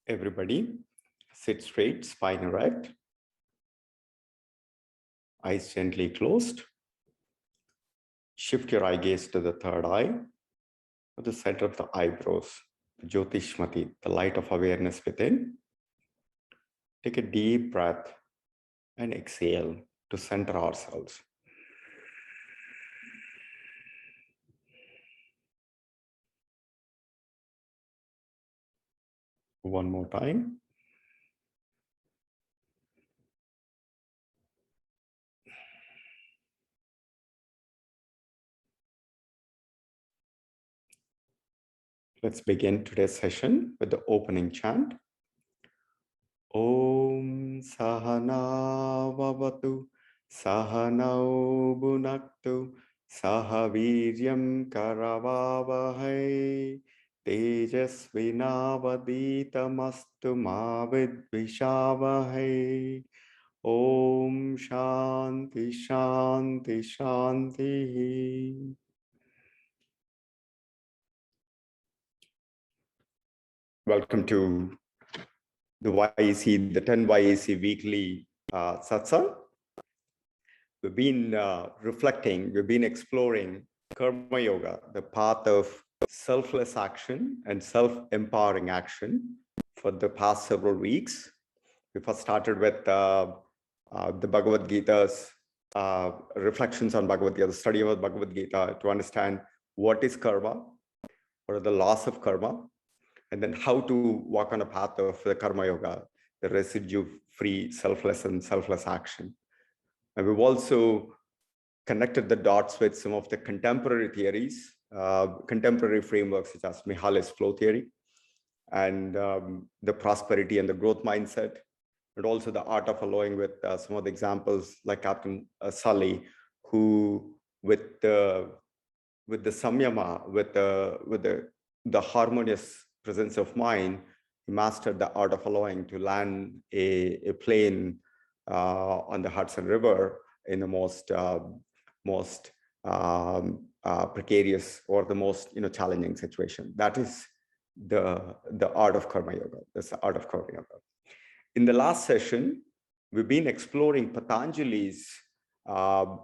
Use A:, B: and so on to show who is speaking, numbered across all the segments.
A: Everybody, sit straight, spine erect, eyes gently closed. Shift your eye gaze to the third eye, to the center of the eyebrows, the Jyotishmati, the light of awareness within. Take a deep breath and exhale to center ourselves. One more time. Let's begin today's session with the opening chant. Om Sahana Vavatu Sahanau Bhunaktu Sahaviryam Karavavahai Tejasvinavaditamastu ma vidvishavahai. Om Shanti Shanti Shanti. Welcome to the YAC, the 10 YAC weekly Satsang. We've been reflecting, we've been exploring Karma Yoga, the path of selfless action and self-empowering action for the past several weeks. We first started with the Bhagavad Gita's reflections on Bhagavad Gita, the study of Bhagavad Gita to understand what is karma, what are the laws of karma, and then how to walk on a path of the Karma Yoga, the residue-free, selfless and selfless action. And we've also connected the dots with some of the contemporary theories, contemporary frameworks such as Mihaly's flow theory, and the prosperity and the growth mindset, and also the art of allowing with some of the examples like Captain Sully, who with the samyama, with the harmonious presence of mind, he mastered the art of allowing to land a plane on the Hudson River in the most precarious or the most challenging situation. That is the art of Karma Yoga. That's the art of Karma Yoga. In the last session, we've been exploring Patanjali's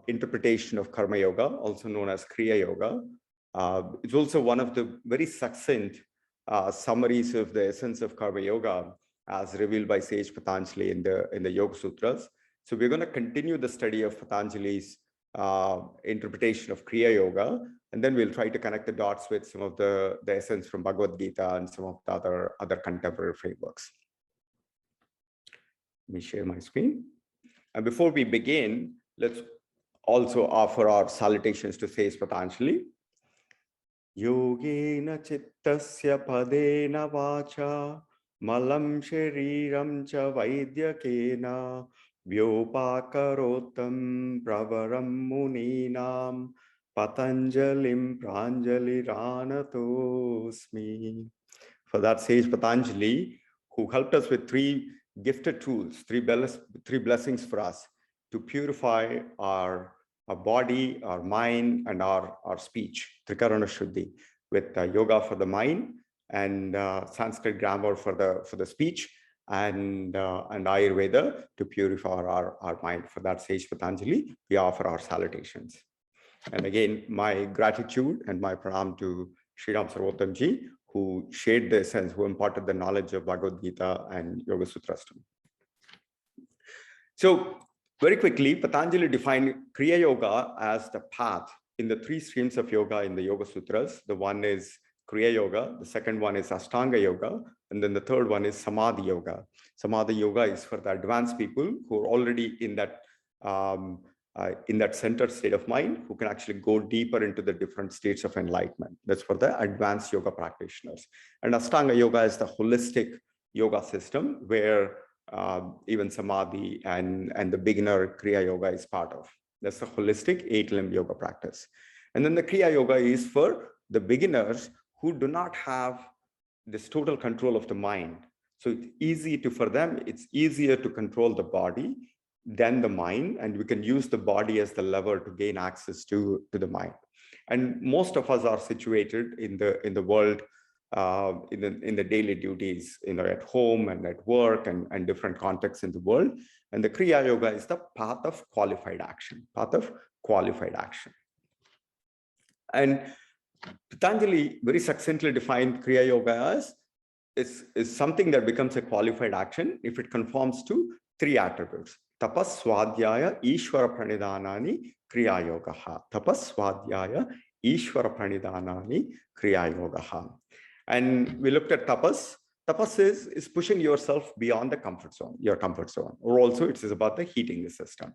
A: interpretation of Karma Yoga, also known as Kriya Yoga. It's also one of the very succinct summaries of the essence of Karma Yoga as revealed by sage Patanjali in the Yoga Sutras. So we're going to continue the study of Patanjali's interpretation of Kriya Yoga, and then we'll try to connect the dots with some of the essence from Bhagavad Gita and some of the other contemporary frameworks. Let me share my screen. And before we begin, let's also offer our salutations to sage Patanjali. Yogena chittasya padena vacha malam shariram cha vaidyakena vyopakarotam pravaram muninam Patanjalim pranjaliranatosmi. For that sage Patanjali, who helped us with three gifted tools, three blessings for us to purify our body, our mind, and our speech, Trikarana Shuddhi, with yoga for the mind and Sanskrit grammar for the speech, and Ayurveda to purify our mind. For that sage Patanjali, we offer our salutations. And again, my gratitude and my pranam to Sriram Sarvottamji, who shared the essence, who imparted the knowledge of Bhagavad Gita and Yoga Sutras to me. So very quickly, Patanjali defined Kriya Yoga as the path in the three streams of yoga in the Yoga Sutras. The one is Kriya Yoga, the second one is Ashtanga Yoga, and then the third one is Samadhi Yoga. Samadhi Yoga is for the advanced people who are already in that centered state of mind, who can actually go deeper into the different states of enlightenment. That's for the advanced yoga practitioners. And Ashtanga Yoga is the holistic yoga system where even Samadhi and the beginner Kriya Yoga is part of. That's the holistic 8-limb yoga practice. And then the Kriya Yoga is for the beginners who do not have this total control of the mind. So it's easy for them, it's easier to control the body than the mind, and we can use the body as the lever to gain access to the mind. And most of us are situated in the world in the daily duties, at home and at work and different contexts in the world. And the Kriya Yoga is the path of qualified action, And Patanjali very succinctly defined Kriya Yoga as is something that becomes a qualified action if it conforms to three attributes: tapas, swadhyaya, Ishwara Pranidhanani, Kriya Yoga. Tapas, swadhyaya, Ishwara Pranidhanani, Kriya Yoga. And we looked at tapas. Tapas is pushing yourself beyond the your comfort zone, or also it is about the heating the system.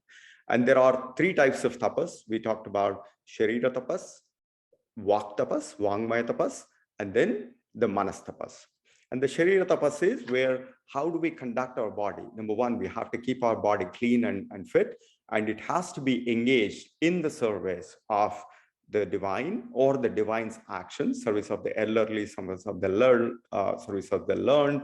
A: And there are three types of tapas. We talked about Sharira tapas, Vak tapas, Vangmaya tapas, and then the Manas tapas. And the Sharira tapas is where, how do we conduct our body? Number one, we have to keep our body clean and fit, and it has to be engaged in the service of the divine or the divine's actions, service of the elderly, service of the learned,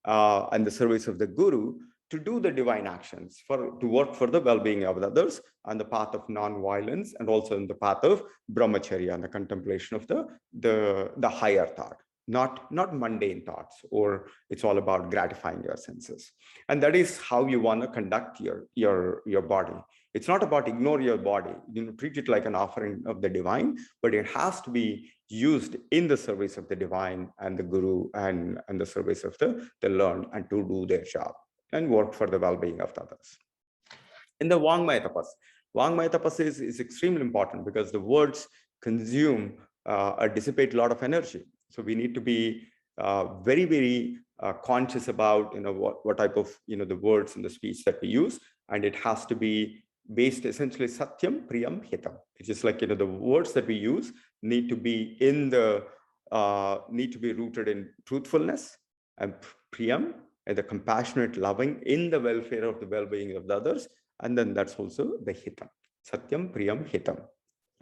A: and the service of the guru, to do the divine actions, to work for the well-being of others on the path of non-violence, and also in the path of brahmacharya and the contemplation of the higher thought, not mundane thoughts, or it's all about gratifying your senses. And that is how you want to conduct your body. It's not about ignore your body, treat it like an offering of the divine, but it has to be used in the service of the divine and the guru and the service of the learned, and to do their job and work for the well-being of others. In the Vangmaya tapas is extremely important because the words consume or dissipate a lot of energy. So we need to be very, very conscious about what type of the words in the speech that we use, and it has to be based essentially satyam, priyam, hitam. It's just like the words that we use need to be rooted in truthfulness, and priyam, and the compassionate, loving, in the welfare of the well-being of the others. And then that's also the hitam, satyam, priyam, hitam,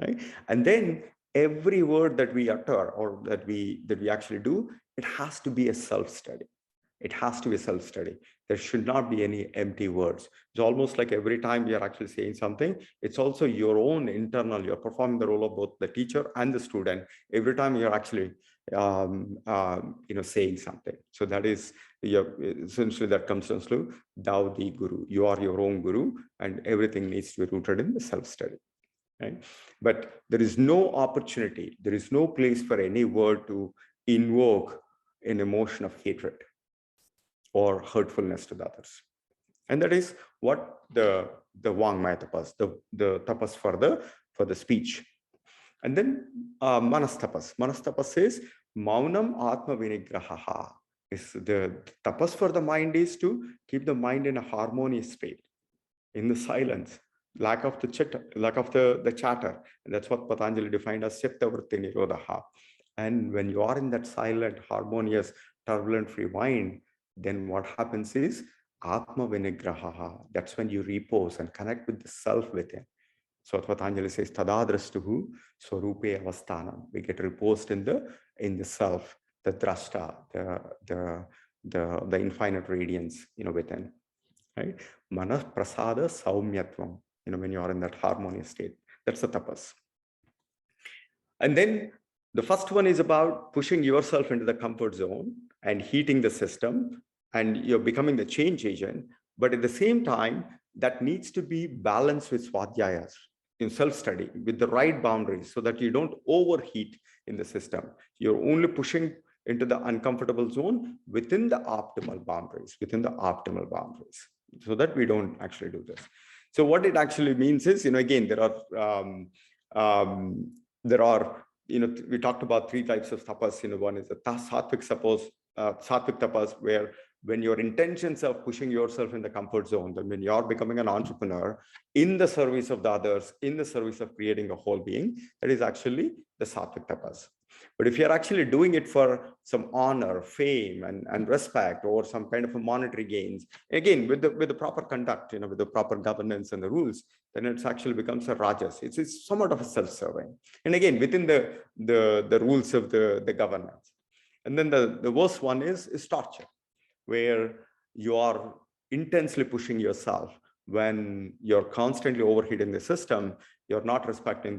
A: right? And then every word that we utter or that we actually do, it has to be a self-study. It has to be self-study. There should not be any empty words. It's almost like every time you're actually saying something, it's also your own internal, you're performing the role of both the teacher and the student every time you're actually saying something. So that is essentially that comes down to thou the guru. You are your own guru, and everything needs to be rooted in the self-study. Right? But there is no opportunity, there is no place for any word to invoke an emotion of hatred or hurtfulness to the others. And that is what the Vangmaya tapas, the tapas for the speech. And then Manas tapas. Manas tapas says Maunam Atma Vinigraha. Is the tapas for the mind is to keep the mind in a harmonious state, in the silence, lack of the chatter. And that's what Patanjali defined as Chitta Vritti Nirodha. And when you are in that silent, harmonious, turbulent-free mind, then what happens is Atma Vinigraha. That's when you repose and connect with the self within. So what Patanjali says, Tadadrastuhu Swarupe Avasthanam. We get reposed in the self, the drashta, the infinite radiance, within. Right? Manas prasada saumyatvam. When you are in that harmonious state, that's the tapas. And then the first one is about pushing yourself into the comfort zone and heating the system, and you're becoming the change agent. But at the same time, that needs to be balanced with swadhyayas, in self-study, with the right boundaries, so that you don't overheat in the system. You're only pushing into the uncomfortable zone within the optimal boundaries, so that we don't actually do this. So what it actually means is, again, there are, we talked about three types of tapas. One is the sattvic tapas, where when your intentions of pushing yourself in the comfort zone, then when you're becoming an entrepreneur in the service of the others, in the service of creating a whole being, that is actually the sattvic tapas. But if you're actually doing it for some honor, fame, and respect, or some kind of a monetary gains, again, with the proper conduct, with the proper governance and the rules, then it actually becomes a rajas. It's somewhat of a self-serving. And again, within the rules of the governance. And then the worst one is torture, where you are intensely pushing yourself. When you're constantly overheating the system, you're not respecting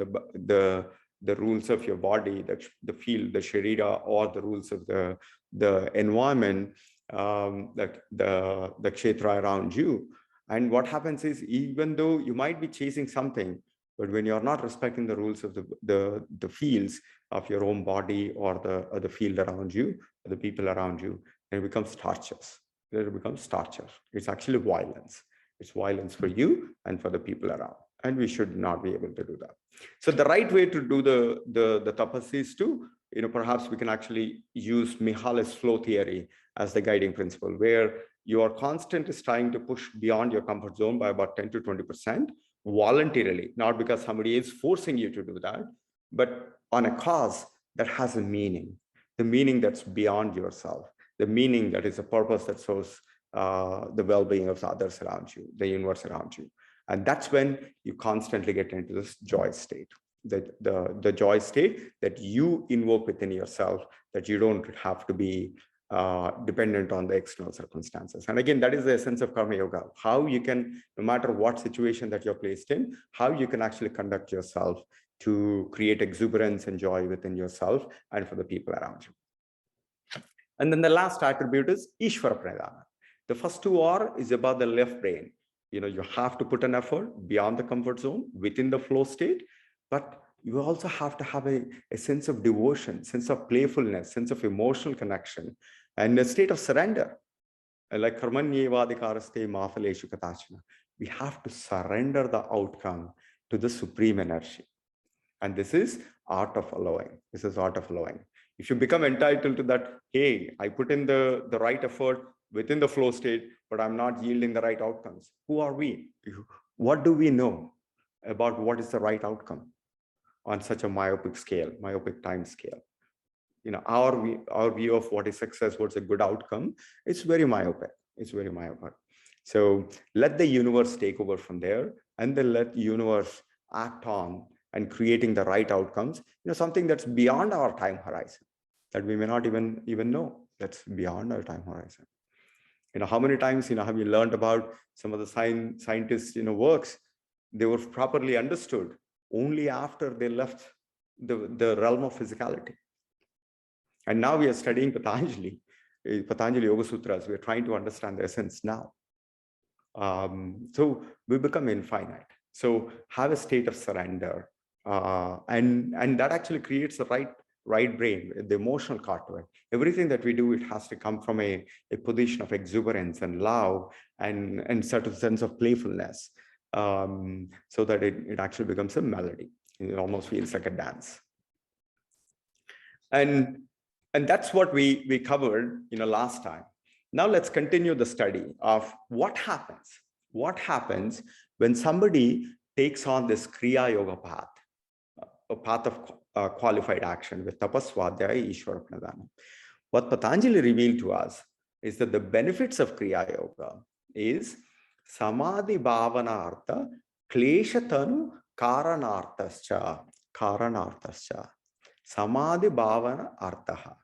A: the rules of your body, the field, the sharira, or the rules of the environment, the kshetra around you. And what happens is, even though you might be chasing something, but when you're not respecting the rules of the fields of your own body, or the field around you, or the people around you, then it becomes torturous. Then it becomes torture. It's actually violence. It's violence for you and for the people around. And we should not be able to do that. So the right way to do the tapas is to, perhaps we can actually use Mihaly's flow theory as the guiding principle, where your constant is trying to push beyond your comfort zone by about 10 to 20% voluntarily, not because somebody is forcing you to do that, but on a cause that has a meaning, the meaning that's beyond yourself, the meaning that is a purpose that serves the well-being of the others around you, the universe around you. And that's when you constantly get into this joy state, the joy state that you invoke within yourself, that you don't have to be dependent on the external circumstances. And again, that is the essence of karma yoga, how you can, no matter what situation that you're placed in, how you can actually conduct yourself to create exuberance and joy within yourself and for the people around you. And then the last attribute is Ishwara Pranayama. The first two is about the left brain. You have to put an effort beyond the comfort zone within the flow state, but you also have to have a sense of devotion, sense of playfulness, sense of emotional connection, and a state of surrender. Like karmanyevadikaraste mafaleshu katachana. We have to surrender the outcome to the supreme energy. And this is art of allowing. This is art of allowing. If you become entitled to that, hey, I put in the right effort within the flow state, but I'm not yielding the right outcomes. Who are we? What do we know about what is the right outcome on such a myopic scale, myopic time scale? Our view of what is success, what's a good outcome, it's very myopic. It's very myopic. So let the universe take over from there, and then let the universe act on and creating the right outcomes, something that's beyond our time horizon, that we may not even know, that's beyond our time horizon. How many times, have you learned about some of the scientists, works, they were properly understood only after they left the realm of physicality. And now we are studying Patanjali Yoga Sutras. We are trying to understand the essence now. So we become infinite. So have a state of surrender. And that actually creates the right brain, the emotional part to it. Everything that we do, it has to come from a position of exuberance and love and certain sense of playfulness, so that it actually becomes a melody. It almost feels like a dance. And that's what we covered last time. Now let's continue the study of what happens when somebody takes on this Kriya Yoga path, a path of qualified action with tapaswadhyaya, Ishwara Pranayama. What Patanjali revealed to us is that the benefits of Kriya Yoga is samadhi bhavana artha, klesha tanu karanarthascha. Samadhi bhavana artha.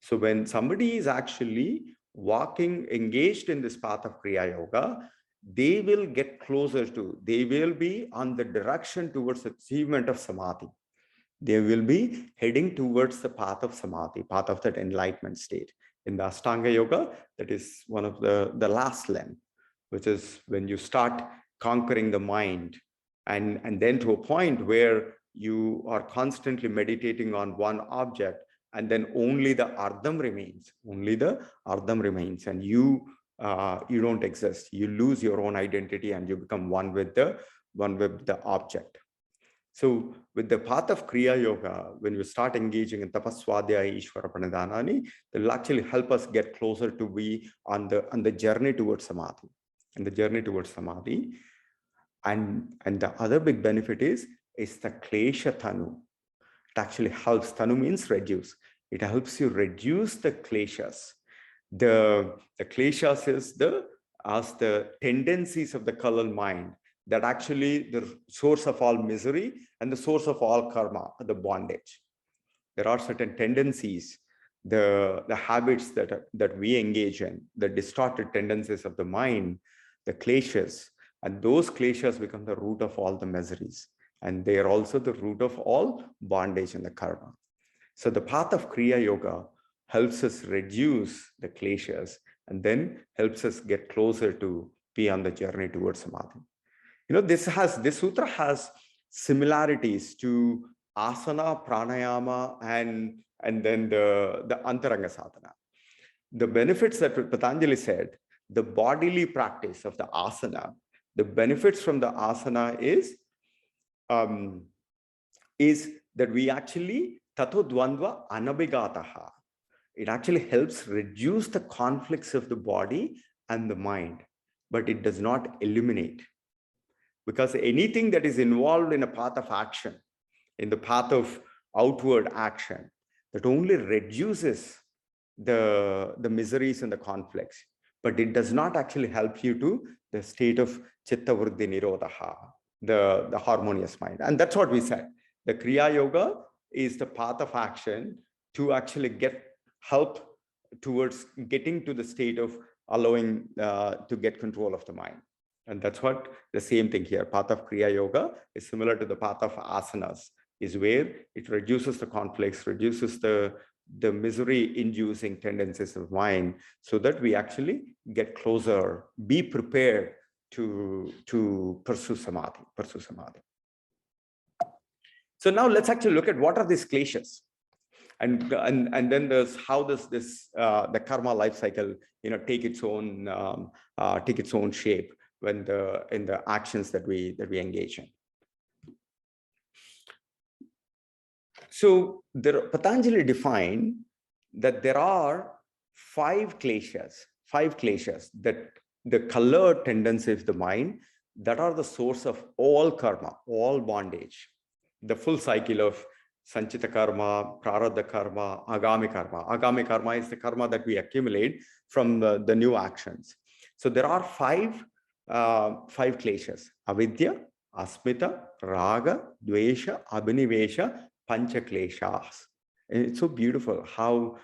A: So when somebody is actually engaged in this path of Kriya Yoga, they will get closer they will be on the direction towards achievement of samadhi. They will be heading towards the path of samadhi, path of that enlightenment state. In the Ashtanga Yoga, that is one of the last limb, which is when you start conquering the mind, and then to a point where you are constantly meditating on one object, and then only the ardham remains, and you don't exist. You lose your own identity and you become one with the object. So with the path of Kriya Yoga, when we start engaging in tapaswadhyaya, Ishwara Pranayama, it will actually help us get closer to be on the journey towards samadhi. And the other big benefit is the Klesha tanu. It actually helps. Tanu means reduce. It helps you reduce the Kleshas. The Kleshas is the tendencies of the color mind, that actually the source of all misery and the source of all karma, the bondage. There are certain tendencies, the habits that we engage in, the distorted tendencies of the mind, the kleshas, and those kleshas become the root of all the miseries. and they are also the root of all bondage and the karma. So the path of Kriya Yoga helps us reduce the Kleshas and then helps us get closer to be on the journey towards Samadhi. This sutra has similarities to Asana, Pranayama, and then the Antaranga Sadhana. The benefits that Patanjali said, the bodily practice of the asana, the benefits from the asana is that we actually tato dvandva anabhigataha. It actually helps reduce the conflicts of the body and the mind, but it does not eliminate. Because anything that is involved in a path of action, in the path of outward action, that only reduces the miseries and the conflicts, but it does not actually help you to the state of chitta vriddhi nirodha, the harmonious mind. And that's what we said. The Kriya Yoga is the path of action to actually help towards getting to the state of allowing to get control of the mind. And that's what the same thing here. Path of Kriya Yoga is similar to the path of asanas, is where it reduces the conflicts, reduces the misery-inducing tendencies of mind, so that we actually get closer, be prepared to pursue samadhi. So now let's actually look at what are these kleshas, and then there's how does this the karma life cycle take its own shape when in the actions that we engage in. So Patanjali defined that there are five kleshas, that the colored tendencies of the mind that are the source of all karma, all bondage, the full cycle of sanchita karma, prarabdha karma, agami karma. Agami karma is the karma that we accumulate from the new actions. So there are five kleshas: Avidhya, Asmita, Raga, Dvesha, Abhinivesha, Pancha Kleshas. And it's so beautiful how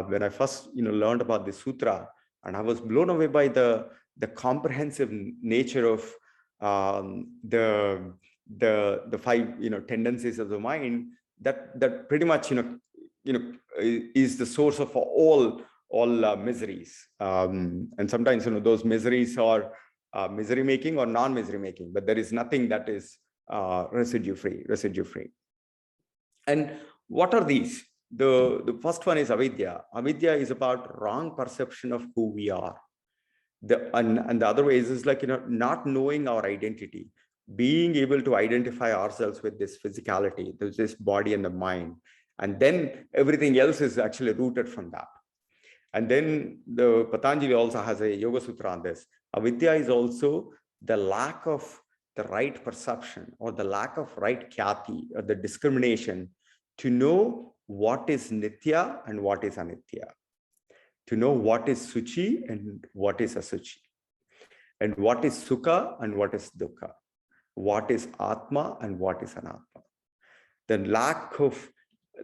A: when I first learned about the sutra, and I was blown away by the comprehensive nature of the five tendencies of the mind that pretty much is the source of all miseries. And sometimes those miseries are misery making or non-misery making, but there is nothing that is residue free. And what are these? The first one is avidya. Avidya is about wrong perception of who we are. And the other way is like not knowing our identity, being able to identify ourselves with this physicality, this body and the mind, and then everything else is actually rooted from that. And then the Patanjali also has a yoga sutra on this. Avidya is also the lack of the right perception, or the lack of right khyati, or the discrimination to know what is nitya and what is anitya, to know what is suchi and what is asuchi, and what is sukha and what is dukkha, what is atma and what is anatma. The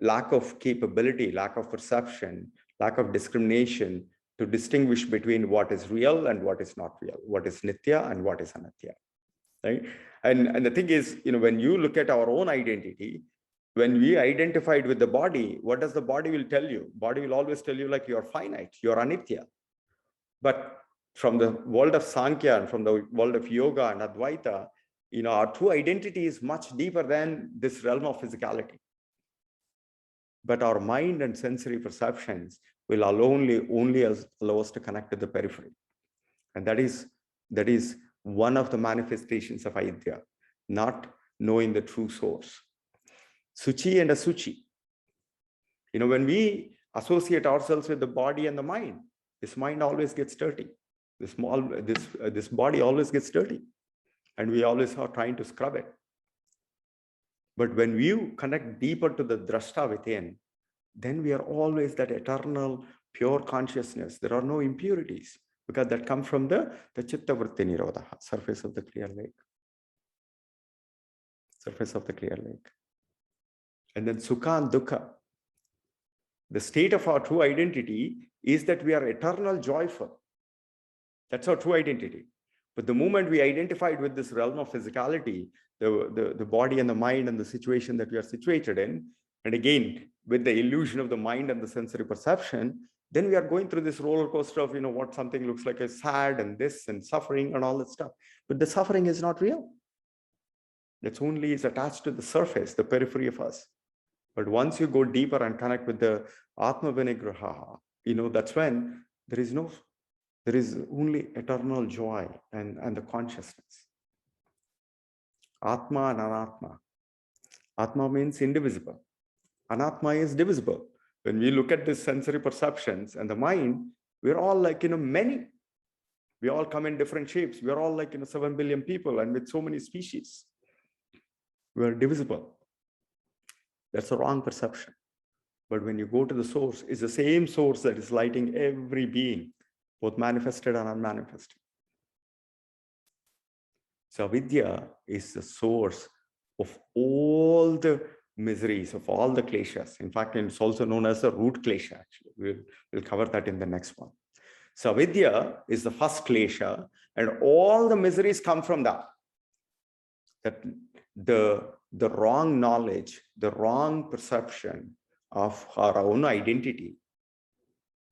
A: lack of capability, lack of perception, lack of discrimination to distinguish between what is real and what is not real, what is nitya and what is anitya, right? And the thing is, when you look at our own identity, when we identified with the body, what does the body will tell you? Body will always tell you like you're finite, you're anitya. But from the world of Sankhya and from the world of yoga and Advaita, our true identity is much deeper than this realm of physicality. But our mind and sensory perceptions will only allow us to connect to the periphery. And that is one of the manifestations of Avidya, not knowing the true source. Suchi and asuchi. When we associate ourselves with the body and the mind, this mind always gets dirty. This body always gets dirty. And we always are trying to scrub it. But when we connect deeper to the drashta within, then we are always that eternal, pure consciousness. There are no impurities, because that come from the chitta vritti nirodha, surface of the clear lake. Surface of the clear lake. And then sukha and dukkha. The state of our true identity is that we are eternal joyful. That's our true identity. But the moment we identified with this realm of physicality, the body and the mind and the situation that we are situated in. And again, with the illusion of the mind and the sensory perception, then we are going through this roller coaster of, what something looks like is sad and this and suffering and all that stuff. But the suffering is not real. It's only is attached to the surface, the periphery of us. But once you go deeper and connect with the Atma Vinigraha, that's when there is only eternal joy and the consciousness. Atma and Anatma. Atma means indivisible. Anatma is divisible. When we look at the sensory perceptions and the mind, we're all like, many. We all come in different shapes. We're all like, 7 billion people and with so many species. We're divisible. That's a wrong perception. But when you go to the source, it's the same source that is lighting every being, both manifested and unmanifested. So Avidhya is the source of all the miseries, of all the Kleshas. In fact, it's also known as the root Klesha, actually. We'll cover that in the next one. So Avidhya is the first Klesha, and all the miseries come from that. That the wrong knowledge, the wrong perception of our own identity,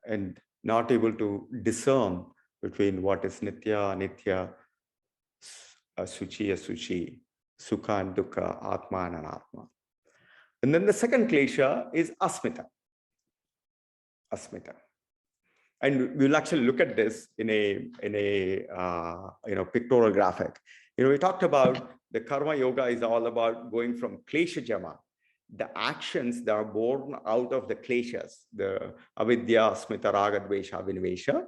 A: and not able to discern between what is Nitya, Anitya, Suchi, Asuchi, Sukha and Dukkha, Atma and Anatma. And then the second Klesha is Asmita. Asmita. And we'll actually look at this in a pictorial graphic. We talked about the Karma Yoga is all about going from Klesha Jama, the actions that are born out of the Kleshas, the Avidhya, Asmita, Raga, Dvesha, Abhinivesha.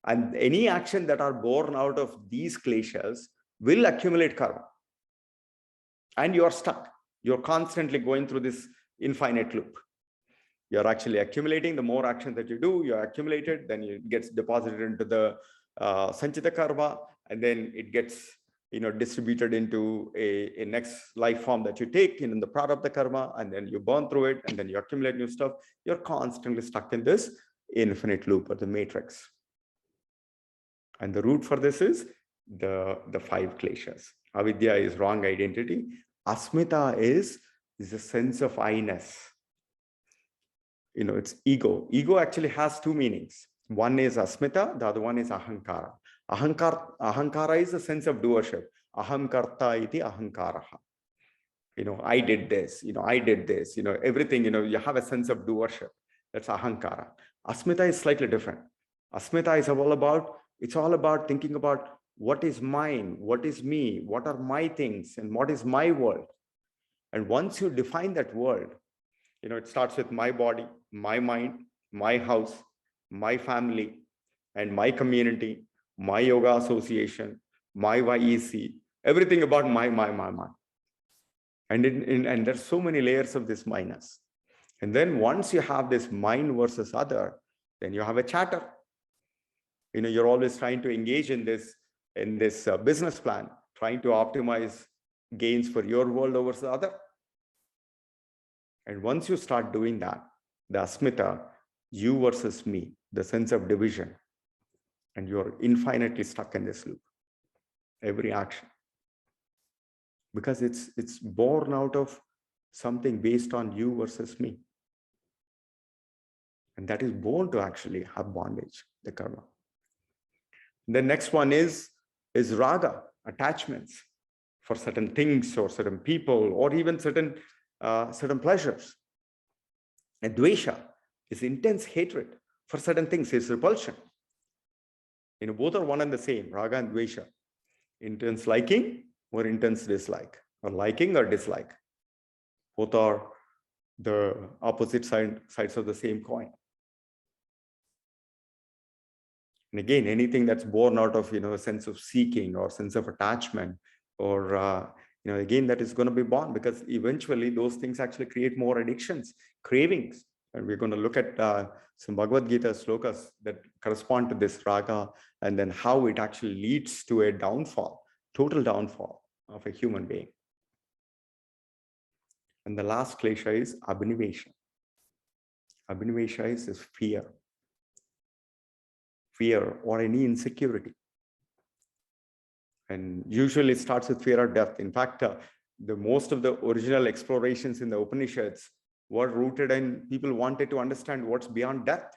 A: And any action that are born out of these Kleshas will accumulate karma. And you are stuck. You're constantly going through this infinite loop. You're actually accumulating. The more action that you do, you're accumulated, then it gets deposited into the Sanchita karma, and then it gets distributed into a next life form that you take in the prarabdha karma, and then you burn through it, and then you accumulate new stuff. You're constantly stuck in this infinite loop or the matrix. And the root for this is the 5 Kleshas. Avidhya is wrong identity. Asmita is a sense of I-ness. It's ego. Ego actually has 2 meanings. One is Asmita, the other one is Ahankara. Ahankara is a sense of doership. Aham karta iti ahankaraha. I did this, I did this, everything, you have a sense of doership. That's Ahankara. Asmita is slightly different. Asmita is it's all about thinking about what is mine, what is me, what are my things, and what is my world. And once you define that world, it starts with my body, my mind, my house, my family, and my community, my yoga association, my YEC, everything about my. And there's so many layers of this minus. And then once you have this mind versus other, then you have a chatter. You're always trying to engage in this business plan, trying to optimize gains for your world over the other. And once you start doing that, the Asmita, you versus me, the sense of division, and you're infinitely stuck in this loop. Every action. Because it's born out of something based on you versus me. And that is born to actually have bondage, the karma. The next one is Raga, attachments for certain things or certain people or even certain pleasures. And Dvesha is intense hatred for certain things, is repulsion. Both are one and the same, Raga and Dvesha. Intense liking or intense dislike, or liking or dislike. Both are the opposite sides of the same coin. And again, anything that's born out of a sense of seeking or sense of attachment, or again, that is going to be born, because eventually those things actually create more addictions, cravings. And we're going to look at some Bhagavad Gita slokas that correspond to this raga, and then how it actually leads to a downfall, total downfall of a human being. And the last klesha is Abhinivesha. Abhinivesha is this fear or any insecurity. And usually it starts with fear of death. In fact, the most of the original explorations in the Upanishads were rooted in people wanted to understand what's beyond death.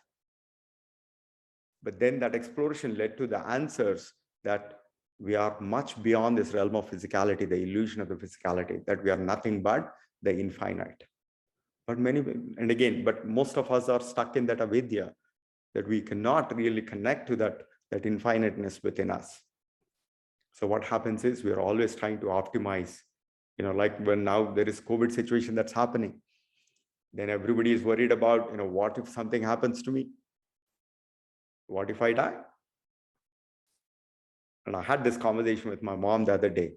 A: But then that exploration led to the answers that we are much beyond this realm of physicality, the illusion of the physicality, that we are nothing but the infinite. But most of us are stuck in that avidya, that we cannot really connect to that infiniteness within us. So what happens is we're always trying to optimize, like when now there is COVID situation that's happening, then everybody is worried about, what if something happens to me? What if I die? And I had this conversation with my mom the other day,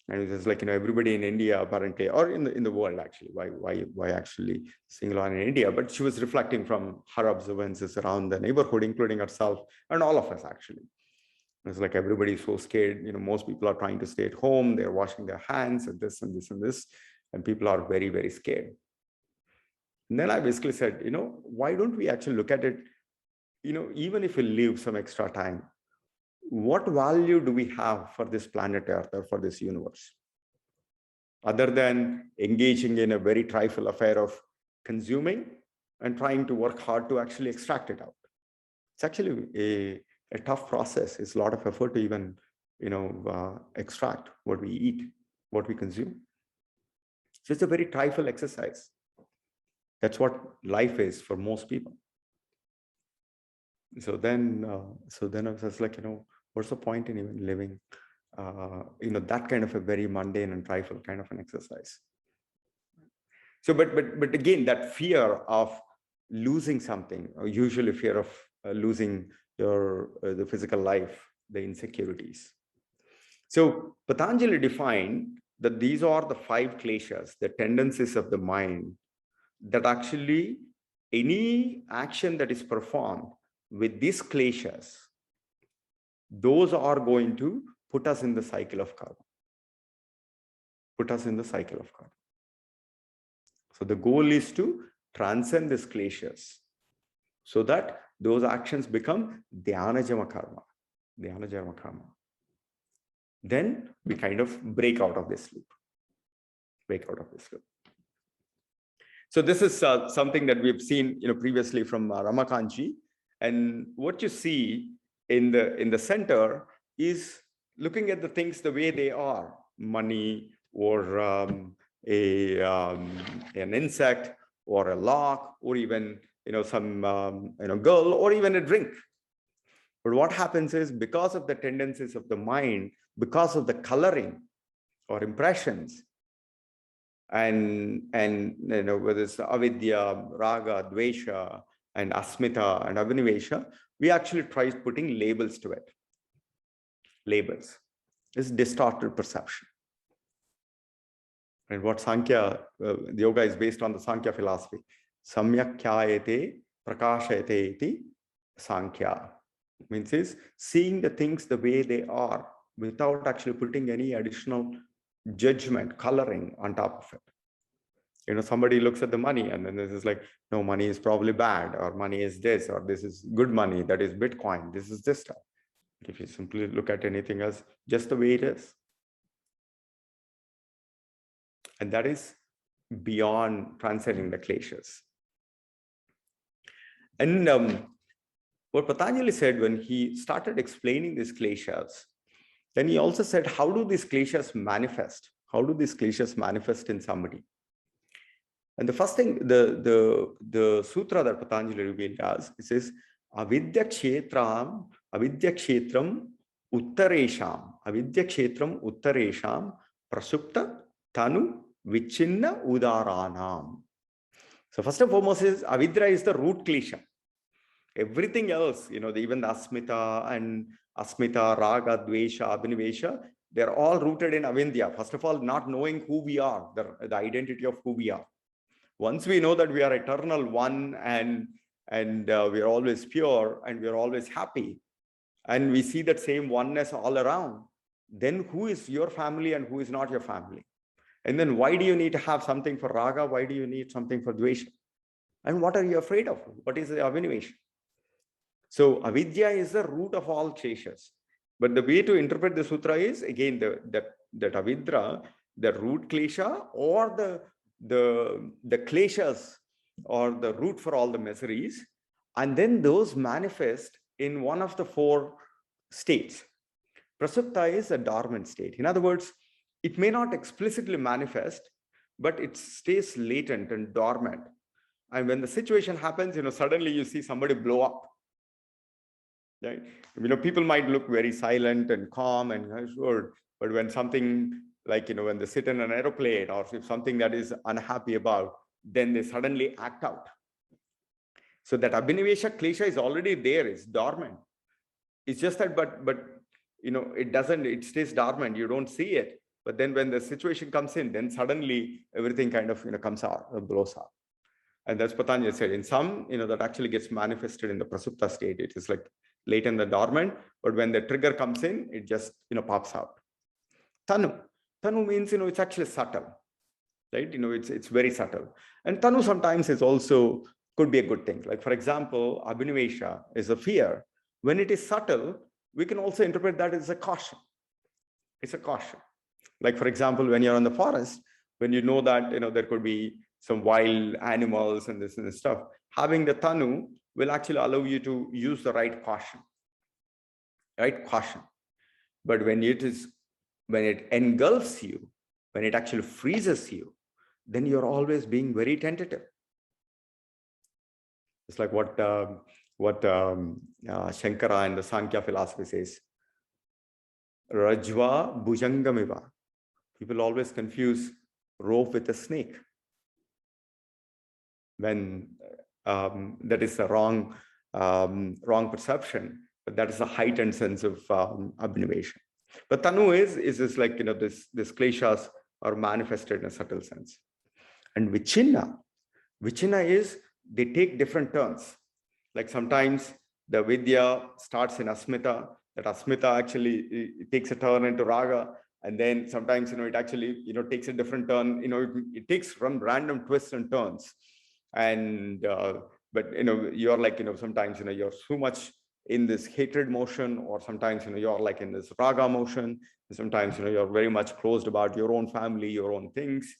A: and it was like, everybody in India apparently, or in the world actually, why actually single on in India? But she was reflecting from her observances around the neighborhood, including herself and all of us actually. It's like everybody is so scared. Most people are trying to stay at home. They're washing their hands and this and this and this, and people are very, very scared. And then I basically said, why don't we actually look at it, even if we live some extra time, what value do we have for this planet Earth or for this universe? Other than engaging in a very trifle affair of consuming and trying to work hard to actually extract it out. It's actually a tough process. It's a lot of effort to even, extract what we eat, what we consume. So it's a very trifle exercise. That's what life is for most people. So then I was just like, what's the point in even living, that kind of a very mundane and trifle kind of an exercise. So, but again, that fear of losing something, or usually fear of losing the physical life, the insecurities. So Patanjali defined that these are the 5 kleshas, the tendencies of the mind, that actually any action that is performed with these kleshas, those are going to put us in the cycle of karma. So the goal is to transcend these kleshas so that those actions become dhyana-jama karma. Then we kind of break out of this loop. So this is something that we've seen, previously from Ramakanji. And what you see in the center is looking at the things the way they are: money, or an insect, or a lock, or even some girl, or even a drink. But what happens is, because of the tendencies of the mind, because of the coloring or impressions, and whether it's Avidhya, Raga, Dvesha, and Asmita and Abhinivesha, we actually try putting labels to it. Labels. It's distorted perception. And what Sankhya, the yoga is based on the Sankhya philosophy. Samyak khyayate prakashayate iti Sankhya. Means is seeing the things the way they are without actually putting any additional judgment, coloring on top of it. Somebody looks at the money and then this is like, no, money is probably bad, or money is this, or this is good money, that is Bitcoin, this is this stuff. If you simply look at anything else just the way it is, and that is beyond transcending the kleshas. And what Patanjali said when he started explaining these kleshas, then he also said, how do these kleshas manifest? How do these kleshas manifest in somebody? And the first thing, the sutra that Patanjali revealed us, it says, Avidhya kshetram uttaresham prasupta tanu vichinna udaranam. So first and foremost is Avidhya is the root klesha. Everything else, even the Asmita, Raga, Dvesha, Abhinivesha, they're all rooted in Avidhya. First of all, not knowing who we are, the identity of who we are. Once we know that we are eternal one, and we are always pure, and we are always happy, and we see that same oneness all around, then who is your family and who is not your family? And then why do you need to have something for Raga? Why do you need something for Dvesha? And what are you afraid of? What is the Abhinivesha? So Avidhya is the root of all kleshas. But the way to interpret the sutra is, again, that Avidhya, the root klesha, or the kleshas, or the root for all the miseries, and then those manifest in one of the four states. Prasupta is a dormant state. In other words, it may not explicitly manifest, but it stays latent and dormant. And when the situation happens, suddenly you see somebody blow up. Right? People might look very silent and calm and assured, but when something like, when they sit in an aeroplane, or if something that is unhappy about, then they suddenly act out. So that Abhinivesha Klesha is already there, it's dormant. It's just that, but it stays dormant, you don't see it. But then when the situation comes in, then suddenly everything kind of, comes out, blows up. And that's Patanjali said, in some, that actually gets manifested in the Prasupta state. It is like latent and dormant, but when the trigger comes in, it just, pops out. Tanu means, it's actually subtle, right? It's very subtle. And Tanu sometimes is also, could be a good thing. Like, for example, Abhinivesha is a fear. When it is subtle, we can also interpret that as a caution. It's a caution. Like, for example, when you're in the forest, when you know that, there could be some wild animals and this and this stuff, having the Tanu will actually allow you to use the right caution. Right? Caution. But when it engulfs you, when it actually freezes you, then you're always being very tentative. It's like what Shankara and the Sankhya philosophy says. Rajva bhujangamiva. People always confuse rope with a snake. When that is a wrong perception, but that is a heightened sense of Abhinivesha. But Tanu is just like, this Kleshas are manifested in a subtle sense. And Vichinna is, they take different turns. Like sometimes the Vidya starts in Asmita, that Asmita actually it takes a turn into Raga, and then sometimes, it actually, takes a different turn, it takes from random twists and turns. And, but, you're like, sometimes, you're so much in this hatred motion, or sometimes, you're like in this Raga motion. Sometimes, you're very much closed about your own family, your own things.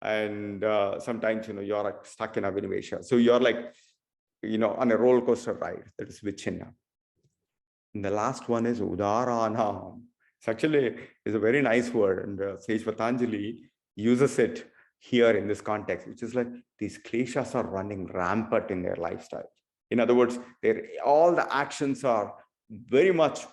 A: And sometimes, you're like stuck in Abhinivesha. So you're like, on a roller coaster ride. That is Vichinna. And the last one is Udarana. It's actually is a very nice word, and Sage Patanjali uses it here in this context, which is like these Kleshas are running rampant in their lifestyle. In other words, all the actions are very much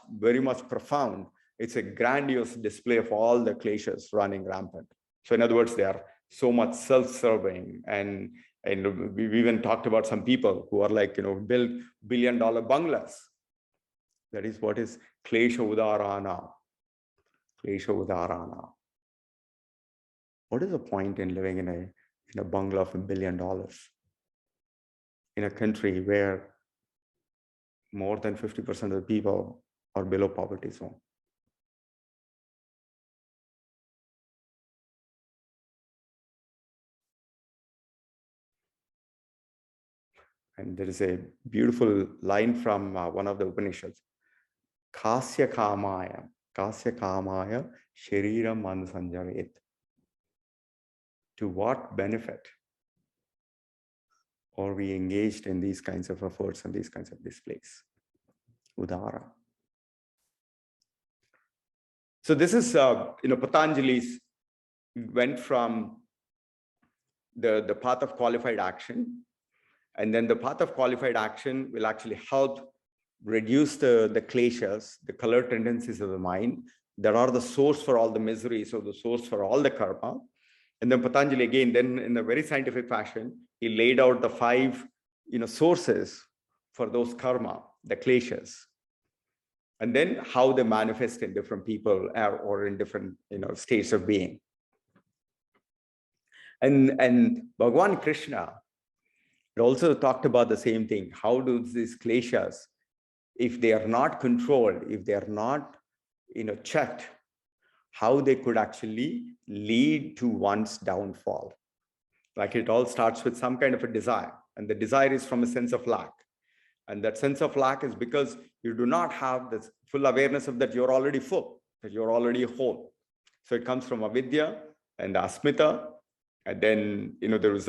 A: profound. It's a grandiose display of all the Kleshas running rampant. So in other words, they are so much self-serving, and we even talked about some people who are like, build $1 billion bungalows. That is what is Klesha Udarana. Klesha Udarana. What is the point in living in a bungalow of $1 billion in a country where more than 50% of the people are below poverty zone? And there is a beautiful line from one of the Upanishads. Kasya kamaya shariram ansanjavet. To what benefit are we engaged in these kinds of efforts and these kinds of displays? Udara. So this is, Patanjali's went from the path of qualified action, and then the path of qualified action will actually help reduce the kleshas, the color tendencies of the mind that are the source for all the misery, so the source for all the karma. And then Patanjali, again, then in a very scientific fashion, he laid out the 5, sources for those karma, the kleshas, and then how they manifest in different people or in different, states of being. And Bhagavan Krishna also talked about the same thing. How do these kleshas, if they are not controlled, if they are not, checked, how they could actually lead to one's downfall. Like it all starts with some kind of a desire, and the desire is from a sense of lack. And that sense of lack is because you do not have this full awareness of that you're already full, that you're already whole. So it comes from Avidhya and Asmita. And then, there is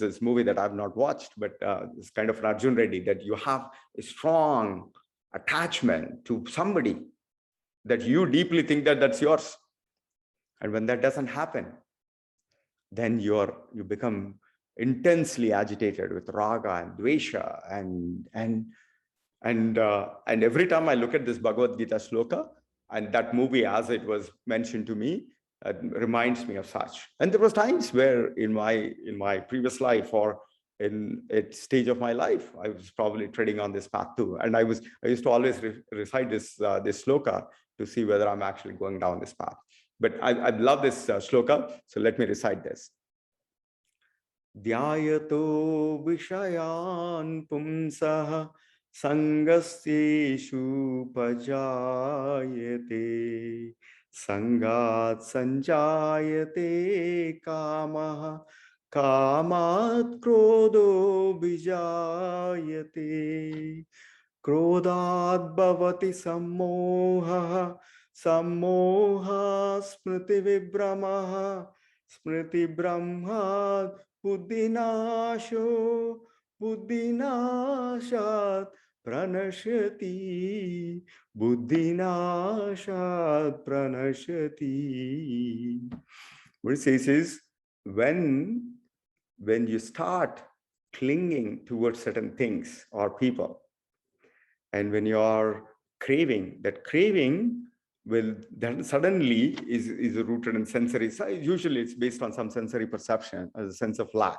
A: this movie that I've not watched, but it's kind of an Arjun Reddy, that you have a strong attachment to somebody that you deeply think that that's yours. And when that doesn't happen, then you become intensely agitated with Raga and Dvesha. And every time I look at this Bhagavad Gita shloka and that movie, as it was mentioned to me, reminds me of such. And there was times where in my previous life or in a stage of my life, I was probably treading on this path too. And I used to always recite this shloka to see whether I'm actually going down this path. But I love this shloka, so let me recite this. Dhyayato vishayan pumsah sangasyeshu pajayate sangat sanjayate kamaha kamat krodho bijayate krodhat bhavati sammoha sammoha smriti vibramaha smriti brahmat buddhinasho buddhinashat pranashyati buddhinashat pranashyati. What it says is, when you start clinging towards certain things or people, and when you are craving, that craving will then suddenly is rooted in sensory. So usually it's based on some sensory perception as a sense of lack.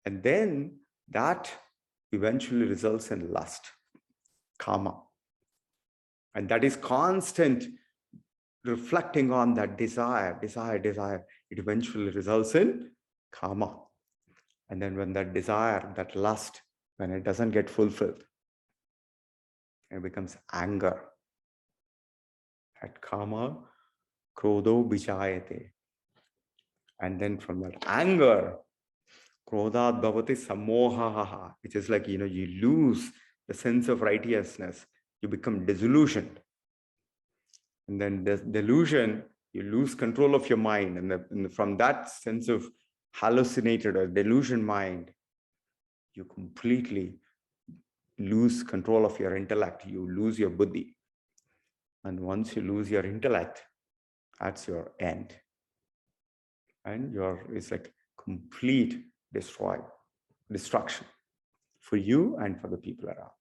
A: And then that eventually results in lust, kama. And that is constant reflecting on that desire. It eventually results in kama. And then when that desire, that lust, when it doesn't get fulfilled, it becomes anger. At kama, krodho bijayate. And then from that anger, krodhat bhavati sammoha, which is like, you lose the sense of righteousness. You become disillusioned. And then this delusion, you lose control of your mind. And from that sense of hallucinated or delusion mind, you completely lose control of your intellect. You lose your buddhi. And once you lose your intellect, that's your end. And it's like complete destruction for you and for the people around.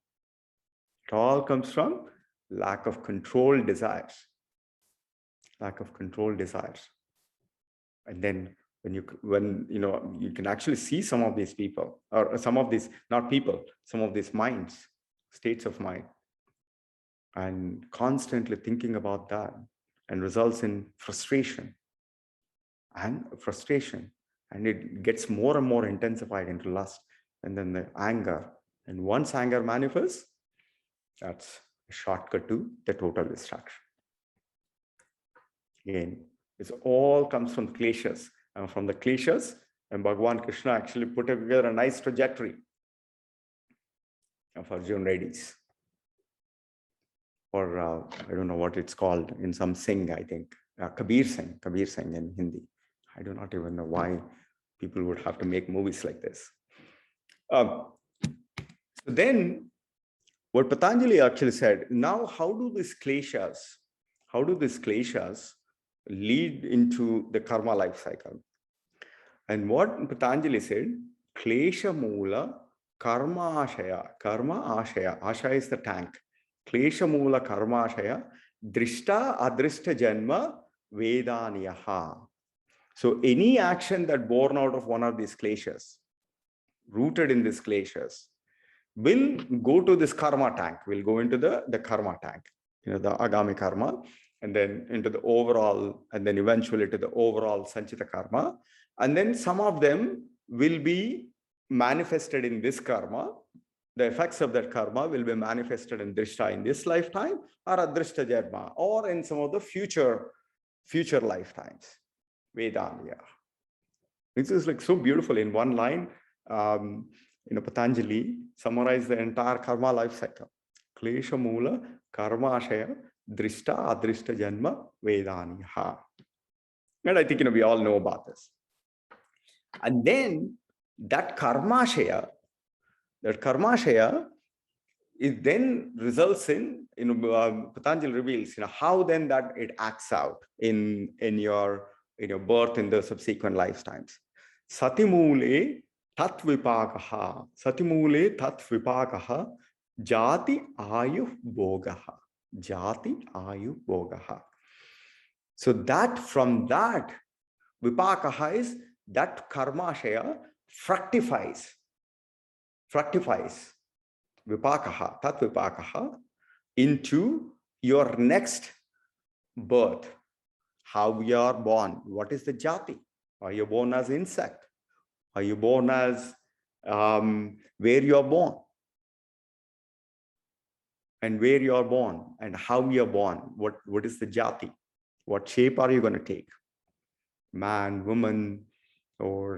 A: It all comes from lack of controlled desires. Lack of controlled desires. And then when you can actually see some of these people, or some of these, not people, some of these minds, states of mind, and constantly thinking about that, and results in frustration. And it gets more and more intensified into lust, and then the anger. And once anger manifests, that's a shortcut to the total destruction. Again, it all comes from Kleshas. And from the Kleshas, and Bhagavan Krishna actually put together a nice trajectory of Arjun Reddy's. Or I don't know what it's called in some Singh, I think. Kabir Singh in Hindi. I do not even know why people would have to make movies like this. So then, what Patanjali actually said, now how do these Kleshas lead into the karma life cycle? And what Patanjali said, Klesha Moola Karma Ashaya. Asha is the tank. Klesha Moola Karma Ashaya Drishta Adrishta Janma Vedaniyaha. So any action that born out of one of these Kleshas, rooted in these Kleshas, will go to this karma tank, will go into the karma tank, the agami karma, and then into the overall, and then eventually to the overall sanchita karma. And then some of them will be manifested in this karma. The effects of that karma will be manifested in drishta in this lifetime, or adrishta janma, or in some of the future lifetimes. Vedanya. This is like so beautiful in one line. Patanjali summarized the entire karma life cycle. Klesha mula karma ashaya drishta adrishta janma vedaniha. And I think, we all know about this. And then that karma ashaya it then results in, Patanjali reveals, how then that it acts out in your birth in the subsequent lifetimes. Satimule tat vipakaha, jati ayu bhogaha, So that from that vipakaha is that karmashaya fructifies. Vipakaha, tat vipakaha, into your next birth. How we are born. What is the jati? Are you born as insect? Are you born as where you are born? And where you are born and how you are born. What is the jati? What shape are you going to take? Man, woman, or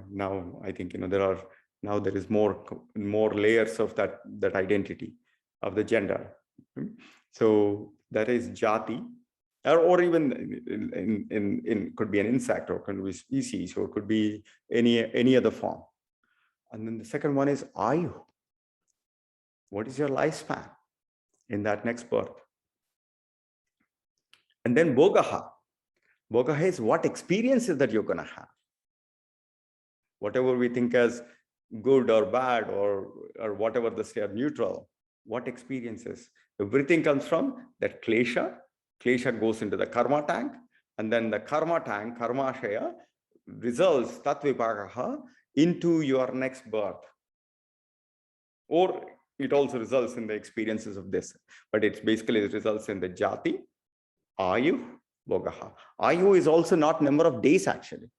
A: now I think there is more layers of that identity of the gender. So that is jati, or even in could be an insect, or could be species, or could be any other form. And then the second one is ayu. What is your lifespan in that next birth? And then bhogaha. Bhogaha is what experiences that you're going to have. Whatever we think as good or bad, or whatever the say are neutral, what experiences? Everything comes from that klesha. Klesha goes into the karma tank, and then the karma tank, karmashaya, results tatvipakaha into your next birth. Or it also results in the experiences of this, but it basically results in the jati, ayu, bhogaha. Ayu is also not number of days actually.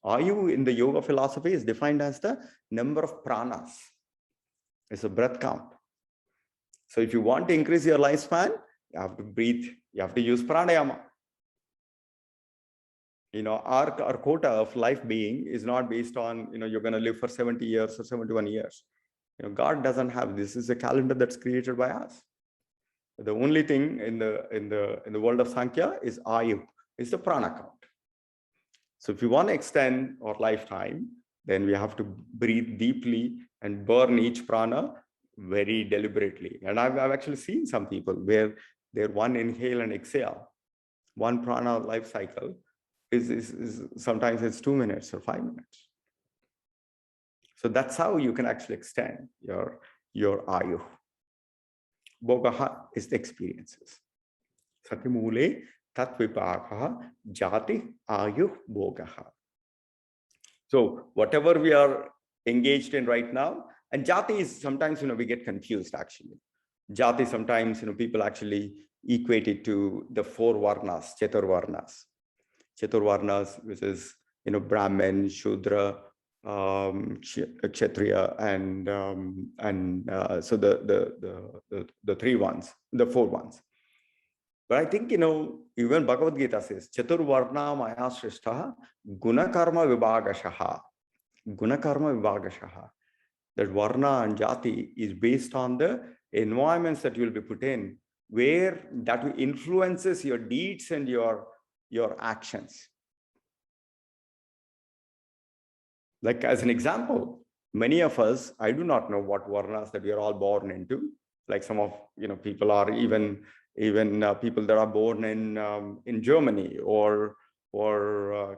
A: Ayu in the yoga philosophy is defined as the number of pranas. It's a breath count. So if you want to increase your lifespan, you have to breathe, you have to use pranayama. Our quota of life being is not based on, you're going to live for 70 years or 71 years. God doesn't have this. Is a calendar that's created by us. The only thing in the world of Sankhya is ayu, is the prana count. So if you want to extend our lifetime, then we have to breathe deeply and burn each prana very deliberately. And I've actually seen some people where their one inhale and exhale, one prana life cycle is sometimes it's 2 minutes or 5 minutes. So that's how you can actually extend your ayu. Bhogaha is the experiences. Satimule tatvipakaha jati ayu bhogaha. So whatever we are engaged in right now, and jati is sometimes, we get confused actually. Jati sometimes, people actually equate it to the 4 varnas, chaturvarnas. Chaturvarnas, which is, Brahmin, Shudra, Kshatriya, and so the 3 ones, the 4 ones. But I think, even Bhagavad Gita says, Chaturvarna maya shrishtaha gunakarma vibhagashaha. Gunakarma vibhagashaha. That varna and jati is based on the environments that you will be put in, where that influences your deeds and your actions. Like as an example, many of us, I do not know what varnas that we are all born into. Like some of people are even people that are born in Germany or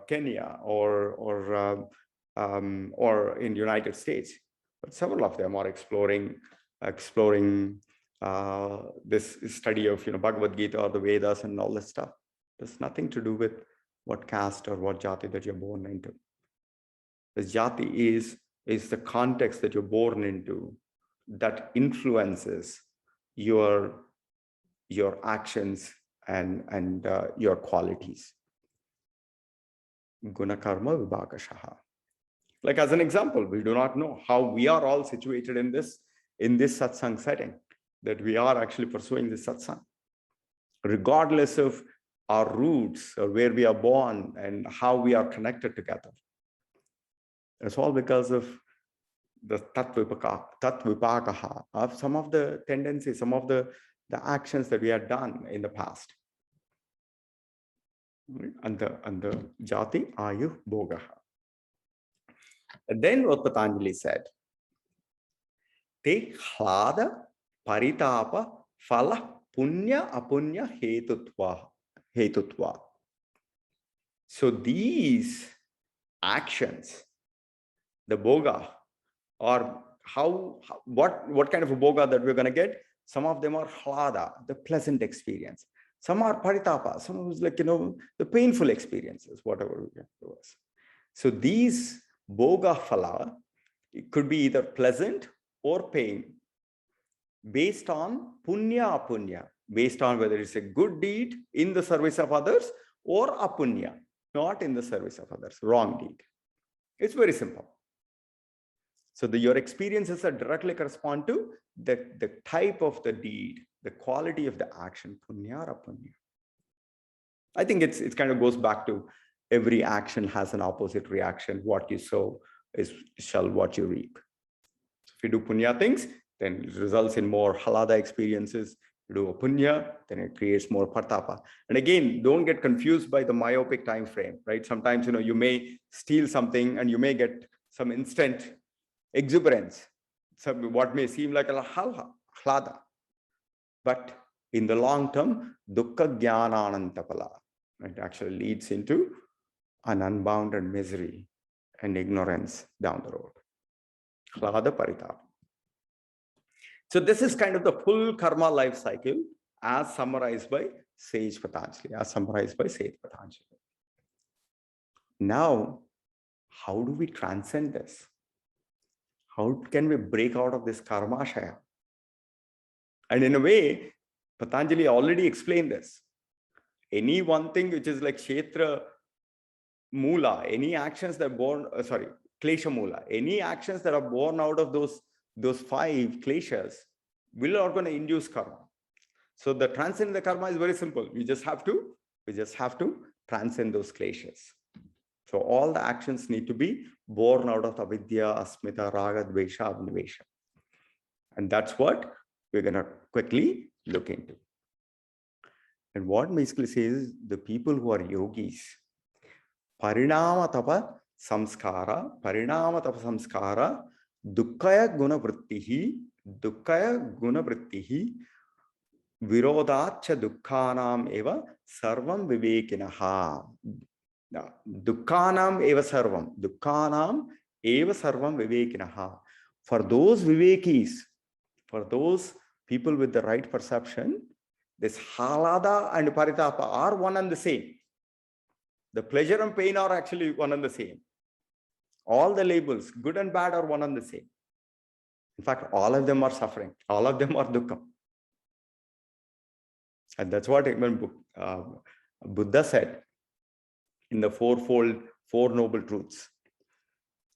A: Kenya or in the United States. But several of them are exploring this study of Bhagavad Gita or the Vedas and all this stuff. There's nothing to do with what caste or what jati that you're born into. The jati is the context that you're born into that influences your actions and your qualities. Guna karma vibhagashaha. Like as an example, we do not know how we are all situated in this satsang setting, that we are actually pursuing this satsang, regardless of our roots or where we are born and how we are connected together. It's all because of the tatvipakaha of some of the tendencies, some of the actions that we had done in the past. And the jati ayu bhogaha. And then what Patanjali said, take hlada paritapa phala punya apunya hetutva. So these actions, the bhoga, or what kind of a bhoga that we're going to get? Some of them are hlada, the pleasant experience. Some are paritapa, some is like, the painful experiences, whatever we get to us. So these bhoga phala, it could be either pleasant or pain, based on punya apunya, based on whether it's a good deed in the service of others or apunya, not in the service of others, wrong deed. It's very simple. So your experiences are directly correspond to the type of the deed, the quality of the action, punya or apunya. I think it kind of goes back to every action has an opposite reaction. What you sow shall what you reap. So if you do punya things, then it results in more halada experiences. You do a punya, then it creates more partapa. And again, don't get confused by the myopic time frame, right? Sometimes, you may steal something and you may get some instant exuberance, what may seem like a hlada. But in the long term, dukkha jnananantapala, it actually leads into an unbounded misery and ignorance down the road. Hlada paritapa. So this is kind of the full karma life cycle as summarized by Sage Patanjali, Now, how do we transcend this? How can we break out of this karmashaya? And in a way, Patanjali already explained this. Any one thing which is like kshetra mula, any actions that are born, klesha mula, any actions that are born out of those 5 kleshas are going to induce karma. So the transcending the karma is very simple. We just have to transcend those kleshas. So all the actions need to be born out of Avidhya, Asmita, Raga, Dvesha, Abhinivesha. And that's what we're going to quickly look into. And what basically says, the people who are yogis, parinama tapa samskara, dukkaya guna vrittihi, virodhacha dukkhanam eva sarvam vivekinaha. Dukkhanam eva sarvam vivekinaha. For those vivekis, for those people with the right perception, this halada and paritapa are one and the same. The pleasure and pain are actually one and the same. All the labels, good and bad, are one and the same. In fact, all of them are suffering. All of them are dukkha. And that's what Buddha said in the Four Noble Truths.